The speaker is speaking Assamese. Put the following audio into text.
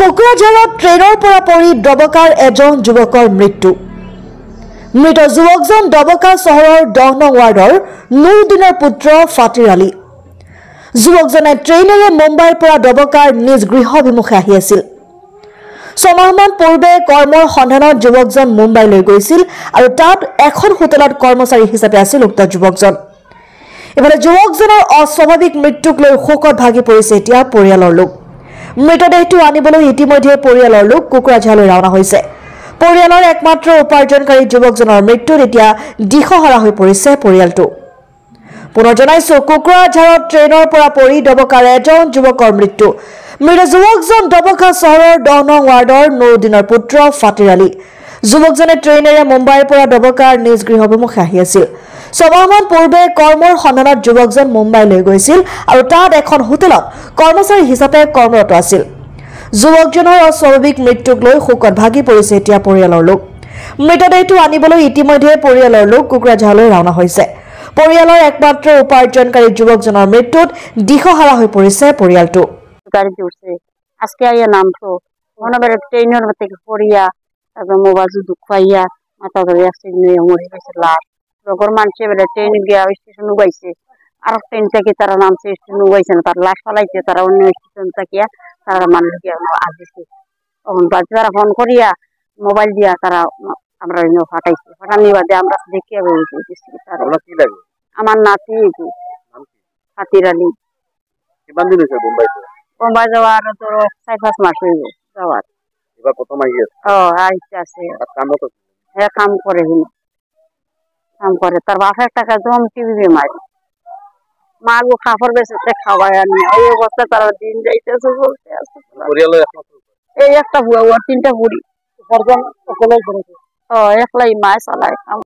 কোকৰাঝাৰত ট্ৰেইনৰ পৰা পৰি ডবকাৰ এজন যুৱকৰ মৃত্যু। মৃত যুৱকজন ডবকা চহৰৰ 10 নং ৱাৰ্ডৰ নুৰুদ্দিনৰ পুত্ৰ ফাতিৰ আলী। যুৱকজনে ট্ৰেইনেৰে মুম্বাইৰ পৰা ডবকাৰ নিজ গৃহাভিমুখে আহি আছিল। 6 মাহমান পূৰ্বে কৰ্মৰ সন্ধানত যুৱকজন মুম্বাইলৈ গৈছিল আৰু তাত এখন হোটেলত কৰ্মচাৰী হিচাপে আছিল উক্ত যুৱকজন। ইফালে যুৱকজনৰ অস্বাভাৱিক মৃত্যুক লৈ শোকত ভাগি পৰিছে এতিয়া পৰিয়ালৰ লোক। মৃতদেহটো আনিবলৈ ইতিমধ্যে পৰিয়ালৰ লোক কোকৰাঝাৰলৈ ৰাওনা হৈছে। পৰিয়ালৰ একমাত্ৰ উপাৰ্জনকাৰী যুৱকজনৰ মৃত্যুত এতিয়া দিশহাৰা হৈ পৰিছে পৰিয়ালটো। পুনৰ জনাইছো, কোকৰাঝাৰত ট্ৰেইনৰ পৰা পৰি ডবকাৰ এজন যুৱকৰ মৃত্যু। মৃত যুৱকজন ডবকা চহৰৰ 10 নং ৱাৰ্ডৰ নুৰুদ্দিনৰ পুত্ৰ ফাতিৰ আলী। যুৱকজনে ট্ৰেইনেৰে মুম্বাইৰ পৰা ডবকাৰ নিজ গৃহাভিমুখে আহি আছিল। 6 মাহমান পূৰ্বে কৰ্মৰ সন্ধানত যুৱকজন মুম্বাইলৈ গৈছিল আৰু তাত এখন হোটেলত কৰ্মচাৰী হিচাপে কৰ্মৰত আছিল। যুৱকজনৰ অস্বাভাৱিক মৃত্যুক লৈ শোকত ভাগি পৰিছে এতিয়া পৰিয়ালৰ লোক। মৃতদেহটো আনিবলৈ ইতিমধ্যে পৰিয়ালৰ লোক কোকৰাঝাৰলৈ ৰাওনা হৈছে। পৰিয়ালৰ একমাত্ৰ উপাৰ্জনকাৰী যুৱকজনৰ মৃত্যুত দিশহাৰা হৈ পৰিছে পৰিয়ালটো। গাড়িতে উঠছে আজকে আইয়া নামতো মনে করে ট্রেনের থেকে পড়িয়া তারপর মোবাইল দুঃখ পাইয়া মাথা ধরে অ্যাক্সিডেন্ট মরে গেছে লাশ লগর মানুষে বেলা ট্রেনে গিয়া স্টেশন উগাইছে আর ট্রেন থেকে তারা নামছে স্টেশন উগাইছে না তার লাশ ফালাইছে তারা অন্য স্টেশন থাকিয়া তারা মানুষ গিয়া আসছে তখন বাড়িতে তারা ফোন করিয়া মোবাইল দিয়া তারা আমরা ফাটাইছে ফাটানি বাদে আমরা দেখিয়া আমার নাতি ফাতির আলী মুম্বাই যাওয়ার তো 4-5 মাস হইব যাওয়ার এবার প্রথম আইছে কাম করে তার বাপের টাকা জম টিভি মারি মা গো খাফর বেঁচে খাওয়ায় আনি এই অবস্থা তারা দিন যাইতেছে বলতে আছে এই একটা বুয়া 3টা বুড়ি একলাই মাছ চালায়।